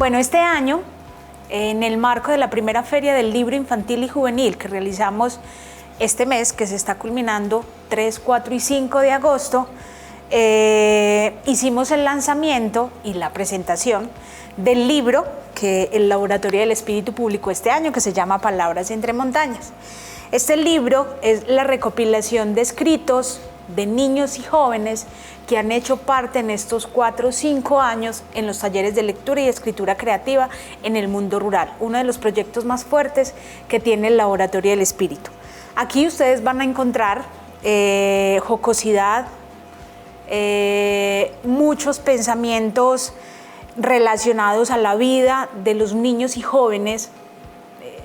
Bueno, este año, en el marco de la primera Feria del Libro Infantil y Juvenil que realizamos este mes, que se está culminando 3, 4 y 5 de agosto, hicimos el lanzamiento y la presentación del libro que el Laboratorio del Espíritu publicó este año, que se llama Palabras entre montañas. Este libro es la recopilación de escritos de niños y jóvenes que han hecho parte en estos 4 o 5 años en los talleres de lectura y escritura creativa en el mundo rural, uno de los proyectos más fuertes que tiene el Laboratorio del Espíritu. Aquí ustedes van a encontrar jocosidad, muchos pensamientos relacionados a la vida de los niños y jóvenes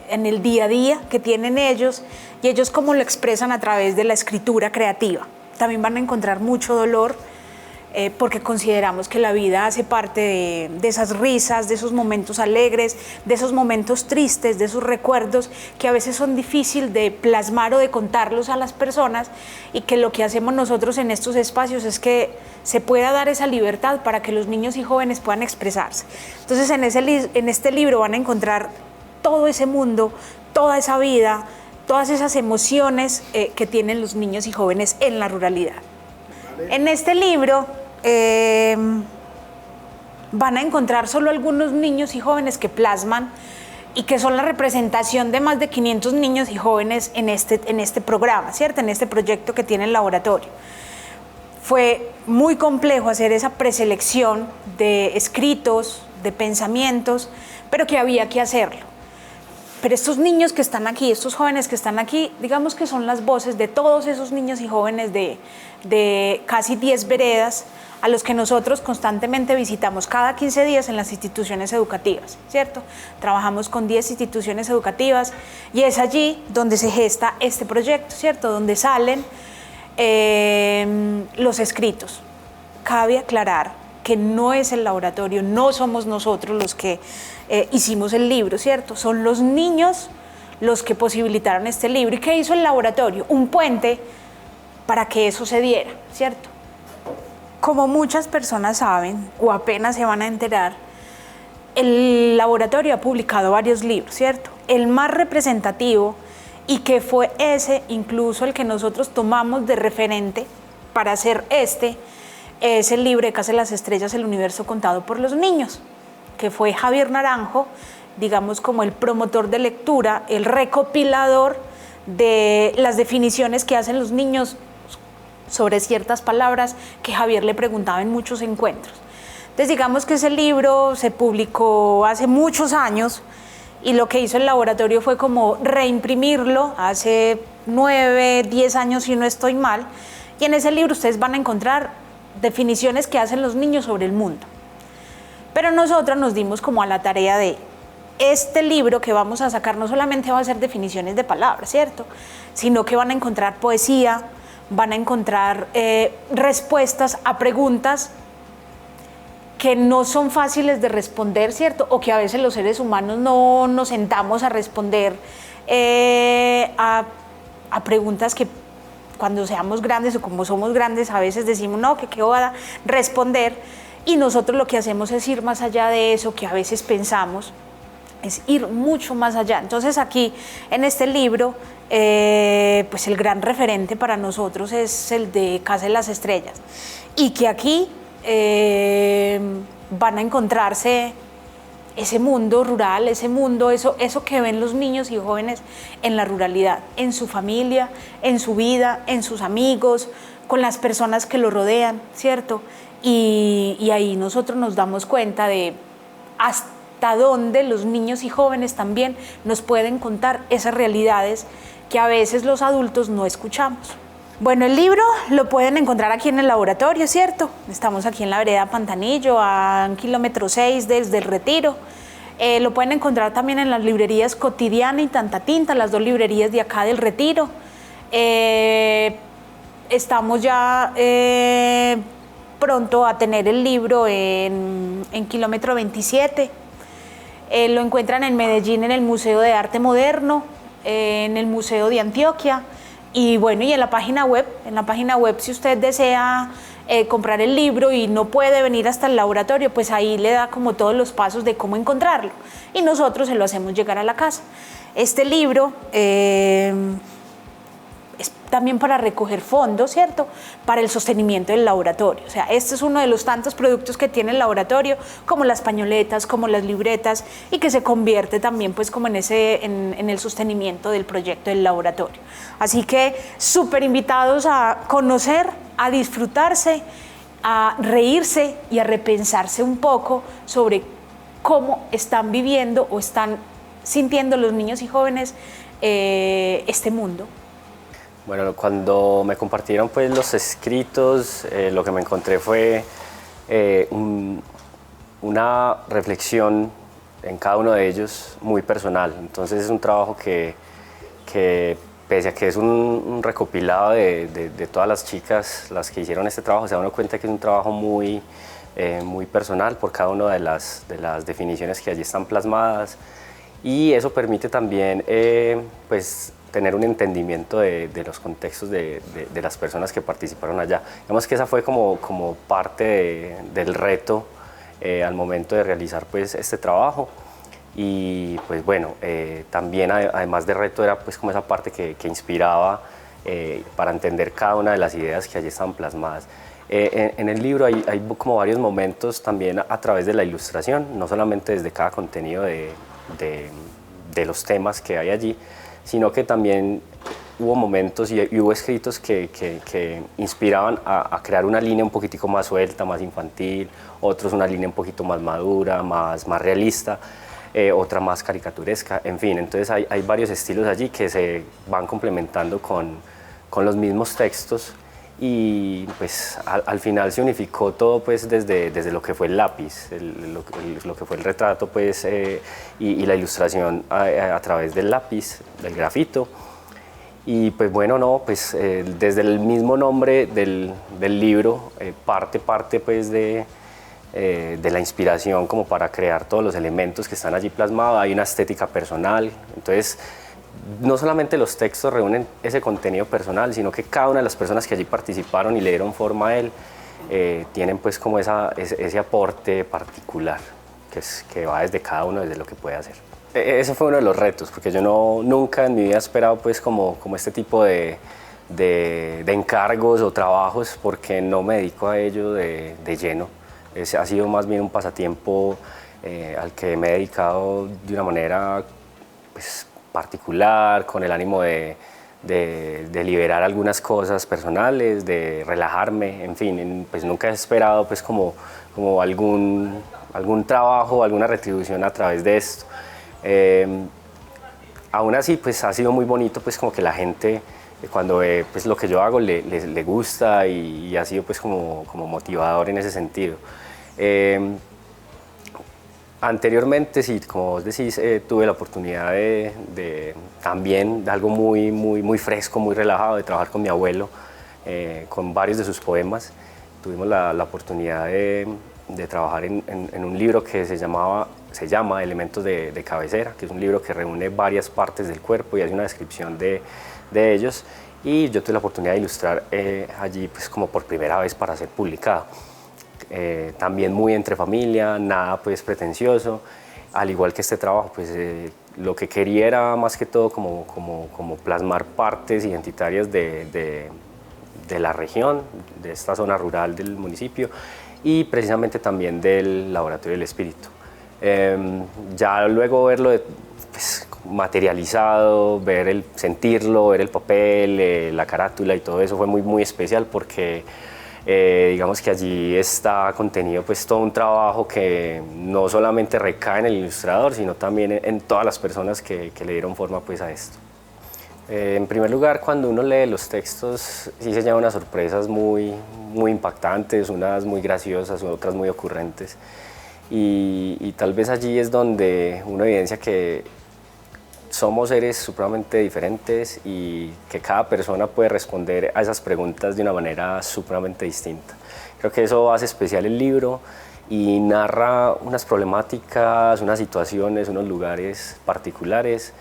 en el día a día que tienen ellos, y ellos cómo lo expresan a través de la escritura creativa. También van a encontrar mucho dolor, porque consideramos que la vida hace parte de esas risas, de esos momentos alegres, de esos momentos tristes, de esos recuerdos que a veces son difíciles de plasmar o de contarlos a las personas, y que lo que hacemos nosotros en estos espacios es que se pueda dar esa libertad para que los niños y jóvenes puedan expresarse. Entonces en este libro van a encontrar todo ese mundo, toda esa vida, todas esas emociones que tienen los niños y jóvenes en la ruralidad. En este libro van a encontrar solo algunos niños y jóvenes que plasman y que son la representación de más de 500 niños y jóvenes en este programa, ¿cierto? En este proyecto que tiene el laboratorio. Fue muy complejo hacer esa preselección de escritos, de pensamientos, pero que había que hacerlo. Pero estos niños que están aquí, estos jóvenes que están aquí, digamos que son las voces de todos esos niños y jóvenes de casi 10 veredas a los que nosotros constantemente visitamos cada 15 días en las instituciones educativas, ¿cierto? Trabajamos con 10 instituciones educativas y es allí donde se gesta este proyecto, ¿cierto? Donde salen los escritos. Cabe aclarar que no es el laboratorio, no somos nosotros los que hicimos el libro, ¿cierto? Son los niños los que posibilitaron este libro. ¿Y qué hizo el laboratorio? Un puente para que eso se diera, ¿cierto? Como muchas personas saben, o apenas se van a enterar, el laboratorio ha publicado varios libros, ¿cierto? El más representativo, y que fue ese incluso el que nosotros tomamos de referente para hacer es el libro de Casa de las Estrellas, el universo contado por los niños, que fue Javier Naranjo, digamos como el promotor de lectura, el recopilador de las definiciones que hacen los niños sobre ciertas palabras que Javier le preguntaba en muchos encuentros. Entonces digamos que ese libro se publicó hace muchos años, y lo que hizo el laboratorio fue como reimprimirlo hace 9, 10 años si no estoy mal, y en ese libro ustedes van a encontrar definiciones que hacen los niños sobre el mundo. Pero nosotros nos dimos como a la tarea de este libro que vamos a sacar, no solamente va a ser definiciones de palabras, ¿cierto? Sino que van a encontrar poesía, van a encontrar respuestas a preguntas que no son fáciles de responder, ¿cierto? O que a veces los seres humanos no nos sentamos a responder a preguntas que cuando seamos grandes o como somos grandes a veces decimos, no, que qué voy a responder, y nosotros lo que hacemos es ir más allá de eso que a veces pensamos, es ir mucho más allá. Entonces aquí en este libro, pues el gran referente para nosotros es el de Casa de las Estrellas, y que aquí van a encontrarse ese mundo rural, ese mundo, eso que ven los niños y jóvenes en la ruralidad, en su familia, en su vida, en sus amigos, con las personas que lo rodean, ¿cierto? Y ahí nosotros nos damos cuenta de hasta dónde los niños y jóvenes también nos pueden contar esas realidades que a veces los adultos no escuchamos. Bueno, el libro lo pueden encontrar aquí en el laboratorio, ¿cierto? Estamos aquí en la vereda Pantanillo, a 1,6 kilómetros desde el Retiro. Lo pueden encontrar también en las librerías Cotidiana y Tanta Tinta, las 2 librerías de acá del Retiro. Estamos ya pronto a tener el libro en kilómetro 27. Lo encuentran en Medellín, en el Museo de Arte Moderno, en el Museo de Antioquia. Y bueno, y en la página web si usted desea comprar el libro y no puede venir hasta el laboratorio, pues ahí le da como todos los pasos de cómo encontrarlo y nosotros se lo hacemos llegar a la casa. Este libro es también para recoger fondos, ¿cierto? Para el sostenimiento del laboratorio. O sea, este es uno de los tantos productos que tiene el laboratorio, como las pañoletas, como las libretas, y que se convierte también pues como en el sostenimiento del proyecto del laboratorio. Así que súper invitados a conocer, a disfrutarse, a reírse y a repensarse un poco sobre cómo están viviendo o están sintiendo los niños y jóvenes este mundo. Bueno, cuando me compartieron pues los escritos, lo que me encontré fue una reflexión en cada uno de ellos muy personal. Entonces es un trabajo que pese a que es un recopilado de todas las chicas, las que hicieron este trabajo, se da uno cuenta que es un trabajo muy personal por cada una de las definiciones que allí están plasmadas, y eso permite también pues tener un entendimiento de los contextos de las personas que participaron allá. Digamos que esa fue como parte del reto al momento de realizar pues este trabajo. Y pues bueno, también además de reto era pues como esa parte que inspiraba para entender cada una de las ideas que allí estaban plasmadas. En el libro hay como varios momentos también a través de la ilustración, no solamente desde cada contenido de los temas que hay allí, sino que también hubo momentos y hubo escritos que inspiraban a crear una línea un poquitico más suelta, más infantil, otros una línea un poquito más madura, más realista, otra más caricaturesca, en fin. Entonces hay varios estilos allí que se van complementando con los mismos textos, y pues al final se unificó todo pues desde lo que fue el lápiz, lo que fue el retrato pues, y la ilustración a través del lápiz, del grafito. Y pues bueno, no, pues desde el mismo nombre del libro parte pues de la inspiración como para crear todos los elementos que están allí plasmados. Hay una estética personal, entonces no solamente los textos reúnen ese contenido personal, sino que cada una de las personas que allí participaron y le dieron forma a él tienen pues como ese aporte particular que va desde cada uno, desde lo que puede hacer. Ese fue uno de los retos, porque yo nunca en mi vida he esperado pues como este tipo de encargos o trabajos, porque no me dedico a ello de lleno. Ha sido más bien un pasatiempo al que me he dedicado de una manera pues particular, con el ánimo de liberar algunas cosas personales, de relajarme, en fin, pues nunca he esperado pues como algún trabajo, alguna retribución a través de esto. Aún así pues ha sido muy bonito pues como que la gente cuando ve pues lo que yo hago le gusta, y ha sido pues como motivador en ese sentido. Anteriormente, sí, como vos decís, tuve la oportunidad también de algo muy fresco, muy relajado, de trabajar con mi abuelo, con varios de sus poemas. Tuvimos la oportunidad de trabajar en un libro que se llama Elementos de cabecera, que es un libro que reúne varias partes del cuerpo y hace una descripción de ellos. Y yo tuve la oportunidad de ilustrar allí pues como por primera vez para ser publicado. También muy entre familia, nada pues pretencioso, al igual que este trabajo, pues lo que quería era más que todo como plasmar partes identitarias de la región, de esta zona rural del municipio, y precisamente también del Laboratorio del Espíritu. Ya luego verlo pues, materializado, sentirlo, ver el papel, la carátula y todo eso fue muy especial, porque digamos que allí está contenido pues todo un trabajo que no solamente recae en el ilustrador, sino también en todas las personas que le dieron forma pues a esto. En primer lugar, cuando uno lee los textos, sí se lleva unas sorpresas muy impactantes, unas muy graciosas, otras muy ocurrentes, y tal vez allí es donde uno evidencia que somos seres supremamente diferentes y que cada persona puede responder a esas preguntas de una manera supremamente distinta. Creo que eso hace especial el libro y narra unas problemáticas, unas situaciones, unos lugares particulares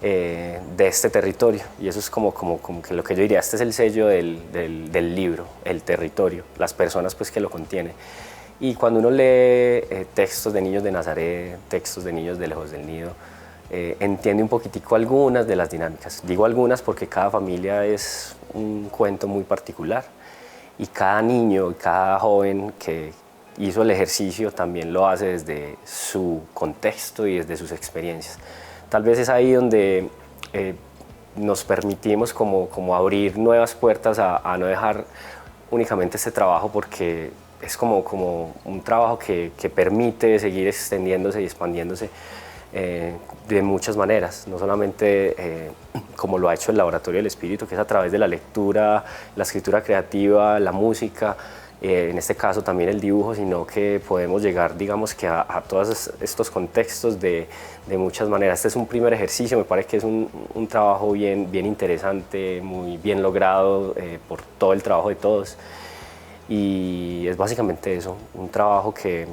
de este territorio. Y eso es como que lo que yo diría, este es el sello del libro, el territorio, las personas pues que lo contienen. Y cuando uno lee textos de niños de Nazaret, textos de niños de Lejos del Nido, entiende un poquitico algunas de las dinámicas. Digo algunas porque cada familia es un cuento muy particular y cada niño y cada joven que hizo el ejercicio también lo hace desde su contexto y desde sus experiencias. Tal vez es ahí donde nos permitimos como abrir nuevas puertas a no dejar únicamente este trabajo, porque es como un trabajo que permite seguir extendiéndose y expandiéndose de muchas maneras, no solamente como lo ha hecho el Laboratorio del Espíritu, que es a través de la lectura, la escritura creativa, la música, en este caso también el dibujo, sino que podemos llegar, digamos, que a todos estos contextos de muchas maneras. Este es un primer ejercicio, me parece que es un trabajo bien interesante, muy bien logrado por todo el trabajo de todos, y es básicamente eso, un trabajo que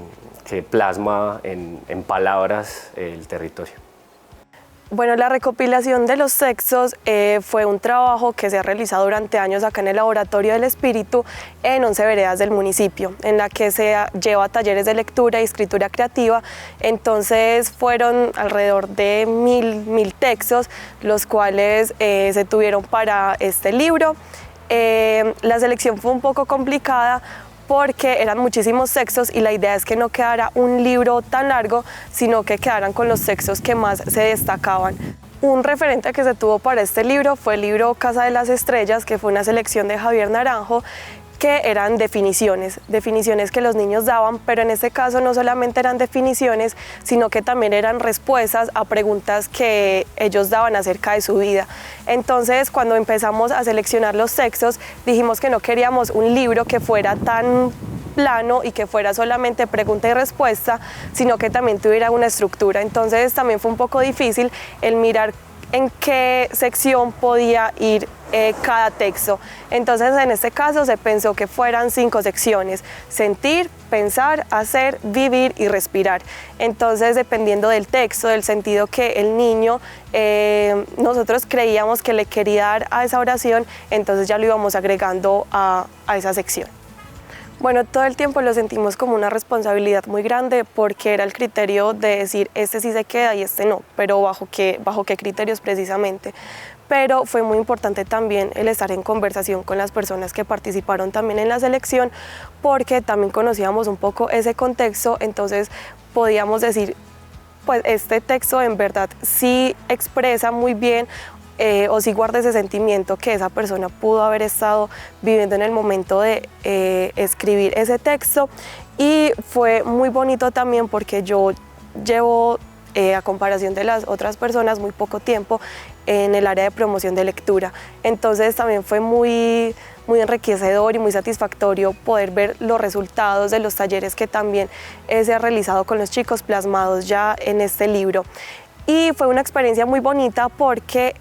plasma en palabras el territorio. Bueno, la recopilación de los textos fue un trabajo que se ha realizado durante años acá en el Laboratorio del Espíritu en 11 veredas del municipio, en la que se lleva talleres de lectura y escritura creativa. Entonces fueron alrededor de 1000 textos, los cuales se tuvieron para este libro. La selección fue un poco complicada porque eran muchísimos textos y la idea es que no quedara un libro tan largo, sino que quedaran con los textos que más se destacaban. Un referente que se tuvo para este libro fue el libro Casa de las Estrellas, que fue una selección de Javier Naranjo, que eran definiciones que los niños daban, pero en este caso no solamente eran definiciones, sino que también eran respuestas a preguntas que ellos daban acerca de su vida. Entonces, cuando empezamos a seleccionar los textos, dijimos que no queríamos un libro que fuera tan plano y que fuera solamente pregunta y respuesta, sino que también tuviera una estructura. Entonces, también fue un poco difícil el mirar en qué sección podía ir cada texto. Entonces, en este caso se pensó que fueran 5 secciones: sentir, pensar, hacer, vivir y respirar. Entonces, dependiendo del texto, del sentido que el niño, nosotros creíamos que le quería dar a esa oración, entonces ya lo íbamos agregando a esa sección. Bueno, todo el tiempo lo sentimos como una responsabilidad muy grande, porque era el criterio de decir, este sí se queda y este no, pero bajo qué criterios precisamente. Pero fue muy importante también el estar en conversación con las personas que participaron también en la selección, porque también conocíamos un poco ese contexto. Entonces podíamos decir, pues este texto en verdad sí expresa muy bien o si guarda ese sentimiento que esa persona pudo haber estado viviendo en el momento de escribir ese texto. Y fue muy bonito también porque yo llevo, a comparación de las otras personas, muy poco tiempo en el área de promoción de lectura. Entonces también fue muy enriquecedor y muy satisfactorio poder ver los resultados de los talleres que también se ha realizado con los chicos, plasmados ya en este libro. Y fue una experiencia muy bonita porque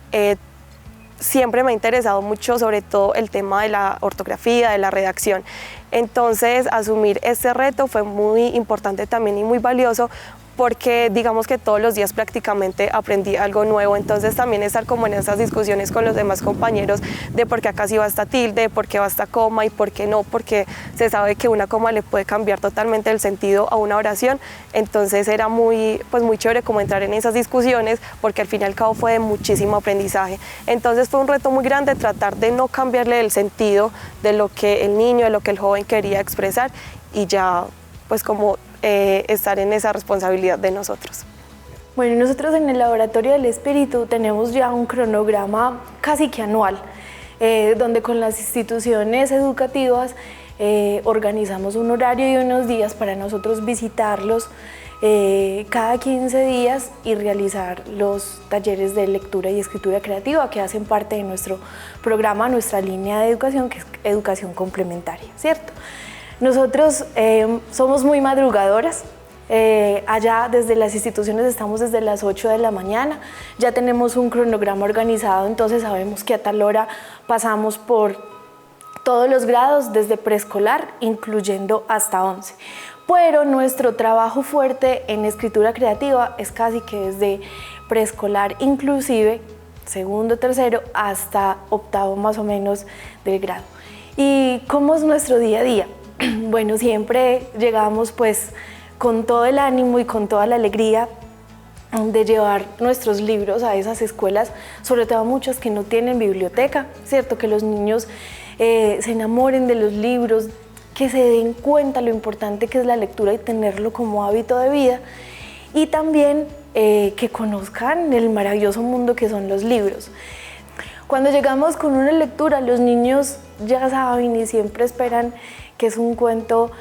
siempre me ha interesado mucho, sobre todo el tema de la ortografía, de la redacción. Entonces, asumir este reto fue muy importante también y muy valioso, porque digamos que todos los días prácticamente aprendí algo nuevo. Entonces también estar como en esas discusiones con los demás compañeros de por qué acá sí va esta tilde, por qué va esta coma y por qué no, porque se sabe que una coma le puede cambiar totalmente el sentido a una oración. Entonces era muy chévere como entrar en esas discusiones, porque al fin y al cabo fue de muchísimo aprendizaje. Entonces fue un reto muy grande tratar de no cambiarle el sentido de lo que el niño, de lo que el joven quería expresar, y ya pues como estar en esa responsabilidad de nosotros. Bueno, nosotros en el Laboratorio del Espíritu tenemos ya un cronograma casi que anual, donde con las instituciones educativas organizamos un horario y unos días para nosotros visitarlos cada 15 días y realizar los talleres de lectura y escritura creativa que hacen parte de nuestro programa, nuestra línea de educación, que es educación complementaria, ¿cierto? Nosotros somos muy madrugadoras. Allá desde las instituciones estamos desde las 8 de la mañana, ya tenemos un cronograma organizado, entonces sabemos que a tal hora pasamos por todos los grados, desde preescolar, incluyendo hasta 11. Pero nuestro trabajo fuerte en escritura creativa es casi que desde preescolar, inclusive segundo, tercero, hasta octavo más o menos del grado. ¿Y cómo es nuestro día a día? Bueno, siempre llegamos pues con todo el ánimo y con toda la alegría de llevar nuestros libros a esas escuelas, sobre todo a muchas que no tienen biblioteca, ¿cierto? Que los niños se enamoren de los libros, que se den cuenta lo importante que es la lectura y tenerlo como hábito de vida, y también que conozcan el maravilloso mundo que son los libros. Cuando llegamos con una lectura, los niños ya saben y siempre esperan que es un cuento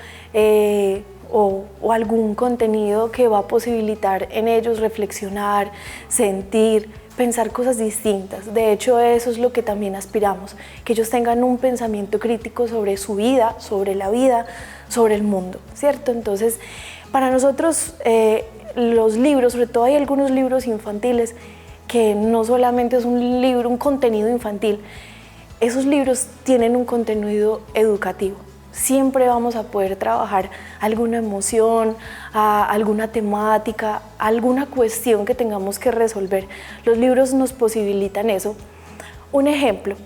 o algún contenido que va a posibilitar en ellos reflexionar, sentir, pensar cosas distintas. De hecho, eso es lo que también aspiramos, que ellos tengan un pensamiento crítico sobre su vida, sobre la vida, sobre el mundo, ¿cierto? Entonces, para nosotros los libros, sobre todo hay algunos libros infantiles que no solamente es un libro, un contenido infantil, esos libros tienen un contenido educativo. Siempre vamos a poder trabajar alguna emoción, alguna temática, alguna cuestión que tengamos que resolver. Los libros nos posibilitan eso. Un ejemplo,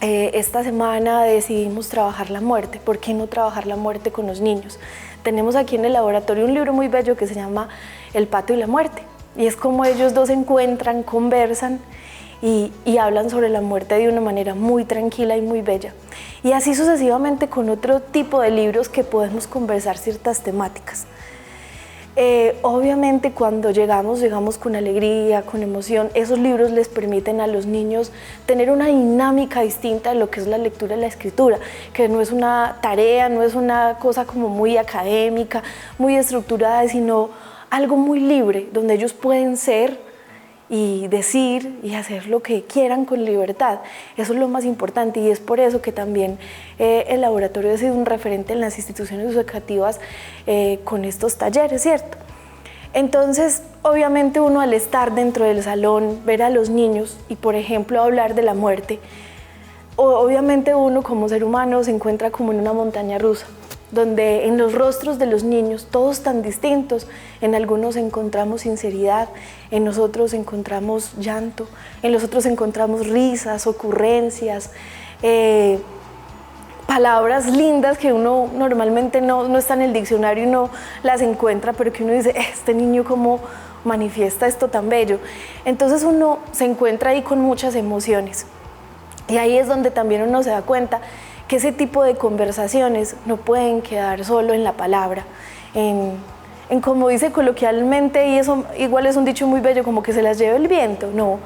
esta semana decidimos trabajar la muerte. ¿Por qué no trabajar la muerte con los niños? Tenemos aquí en el laboratorio un libro muy bello que se llama El pato y la muerte. Y es como ellos dos se encuentran, conversan y hablan sobre la muerte de una manera muy tranquila y muy bella. Y así sucesivamente con otro tipo de libros que podemos conversar ciertas temáticas. Obviamente cuando llegamos con alegría, con emoción. Esos libros les permiten a los niños tener una dinámica distinta de lo que es la lectura y la escritura, que no es una tarea, no es una cosa como muy académica, muy estructurada, sino algo muy libre, donde ellos pueden ser y decir y hacer lo que quieran con libertad. Eso es lo más importante y es por eso que también el laboratorio ha sido un referente en las instituciones educativas con estos talleres, ¿cierto? Entonces, obviamente uno al estar dentro del salón, ver a los niños y, por ejemplo, hablar de la muerte, obviamente uno como ser humano se encuentra como en una montaña rusa, donde en los rostros de los niños, todos tan distintos, en algunos encontramos sinceridad, en nosotros encontramos llanto, en los otros encontramos risas, ocurrencias, palabras lindas que uno normalmente no está en el diccionario y no las encuentra, pero que uno dice, este niño cómo manifiesta esto tan bello. Entonces uno se encuentra ahí con muchas emociones y ahí es donde también uno se da cuenta que ese tipo de conversaciones no pueden quedar solo en la palabra, en como dice coloquialmente, y eso igual es un dicho muy bello, como que se las lleve el viento, no.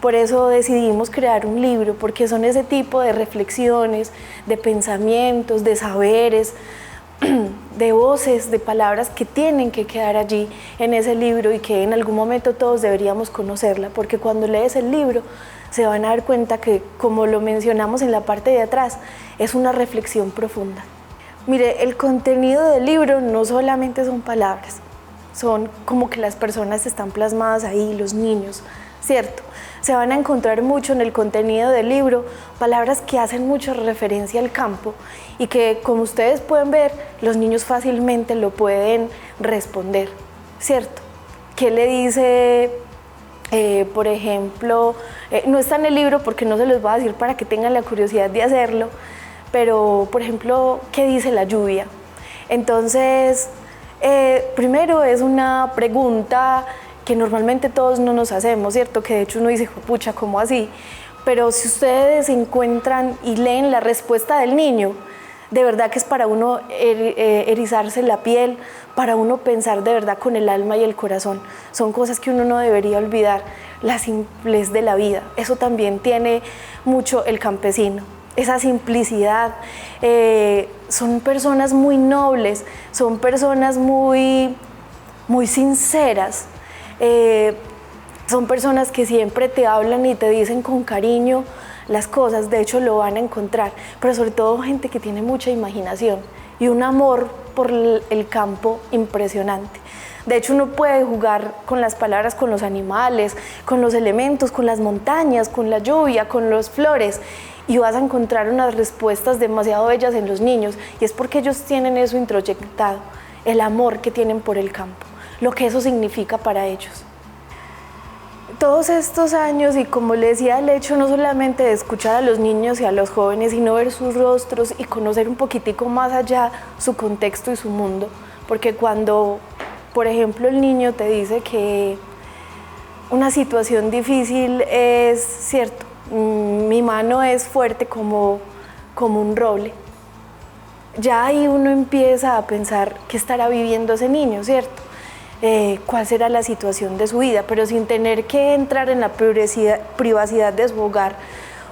Por eso decidimos crear un libro, porque son ese tipo de reflexiones, de pensamientos, de saberes, de voces, de palabras que tienen que quedar allí en ese libro y que en algún momento todos deberíamos conocerla, porque cuando lees el libro se van a dar cuenta que, como lo mencionamos en la parte de atrás, es una reflexión profunda. Mire, el contenido del libro no solamente son palabras, son como que las personas están plasmadas ahí, los niños, ¿cierto? Se van a encontrar mucho en el contenido del libro palabras que hacen mucha referencia al campo y que, como ustedes pueden ver, los niños fácilmente lo pueden responder, ¿cierto? ¿Qué le dice, por ejemplo, no está en el libro porque no se los voy a decir para que tengan la curiosidad de hacerlo, pero, por ejemplo, ¿qué dice la lluvia? Entonces, primero es una pregunta que normalmente todos no nos hacemos, ¿cierto? Que de hecho uno dice, pucha, ¿cómo así? Pero si ustedes encuentran y leen la respuesta del niño, de verdad que es para uno erizarse la piel, para uno pensar de verdad con el alma y el corazón. Son cosas que uno no debería olvidar, la simplez de la vida. Eso también tiene mucho el campesino, esa simplicidad. Son personas muy nobles, son personas muy sinceras. Son personas que siempre te hablan y te dicen con cariño las cosas, de hecho lo van a encontrar, pero sobre todo gente que tiene mucha imaginación y un amor por el campo impresionante. De hecho uno puede jugar con las palabras, con los animales, con los elementos, con las montañas, con la lluvia, con las flores, y vas a encontrar unas respuestas demasiado bellas en los niños, y es porque ellos tienen eso introyectado, el amor que tienen por el campo, lo que eso significa para ellos. todos estos años, y como le decía, el hecho no solamente de escuchar a los niños y a los jóvenes, sino ver sus rostros y conocer un poquitico más allá su contexto y su mundo. Porque cuando, por ejemplo, el niño te dice que una situación difícil es cierto, mi mano es fuerte como un roble, ya ahí uno empieza a pensar qué estará viviendo ese niño, ¿cierto? Cuál será la situación de su vida, pero sin tener que entrar en la privacidad de su hogar,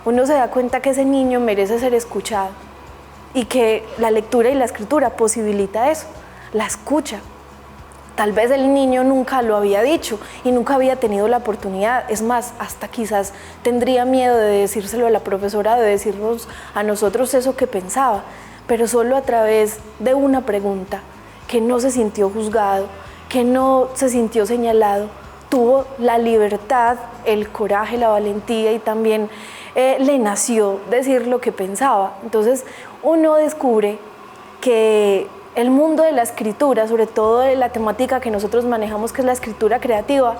uno se da cuenta que ese niño merece ser escuchado y que la lectura y la escritura posibilita eso, la escucha. Tal vez el niño nunca lo había dicho y nunca había tenido la oportunidad, es más, hasta quizás tendría miedo de decírselo a la profesora, de decirnos a nosotros eso que pensaba, pero solo a través de una pregunta, que no se sintió juzgado, que no se sintió señalado, tuvo la libertad, el coraje, la valentía y también le nació decir lo que pensaba. Entonces uno descubre que el mundo de la escritura, sobre todo de la temática que nosotros manejamos, que es la escritura creativa,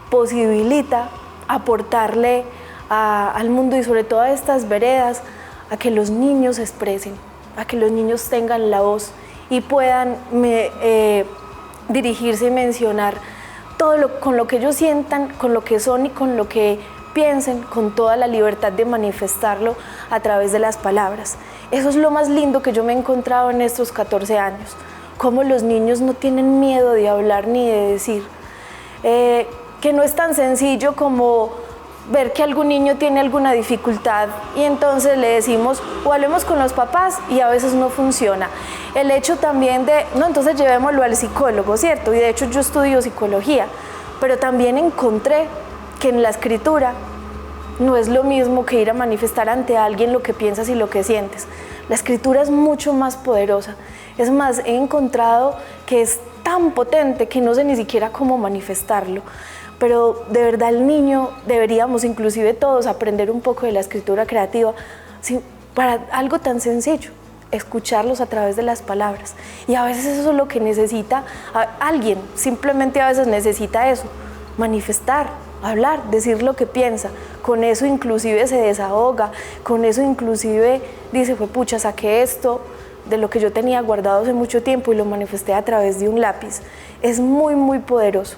posibilita aportarle al mundo y sobre todo a estas veredas a que los niños se expresen, a que los niños tengan la voz y puedan dirigirse y mencionar todo con lo que ellos sientan, con lo que son y con lo que piensen, con toda la libertad de manifestarlo a través de las palabras. Eso es lo más lindo que yo me he encontrado en estos 14 años, cómo los niños no tienen miedo de hablar ni de decir, que no es tan sencillo como ver que algún niño tiene alguna dificultad y entonces le decimos o hablemos con los papás y a veces no funciona. El hecho también de, no, entonces llevémoslo al psicólogo, ¿cierto? Y de hecho yo estudio psicología, pero también encontré que en la escritura no es lo mismo que ir a manifestar ante alguien lo que piensas y lo que sientes. La escritura es mucho más poderosa. Es más, he encontrado que es tan potente que no sé ni siquiera cómo manifestarlo. Pero de verdad el niño, deberíamos inclusive todos aprender un poco de la escritura creativa para algo tan sencillo, escucharlos a través de las palabras. Y a veces eso es lo que necesita alguien, simplemente a veces necesita eso, manifestar, hablar, decir lo que piensa. Con eso inclusive se desahoga, con eso inclusive dice, fue pucha, saqué esto de lo que yo tenía guardado hace mucho tiempo y lo manifesté a través de un lápiz. Es muy, muy poderoso.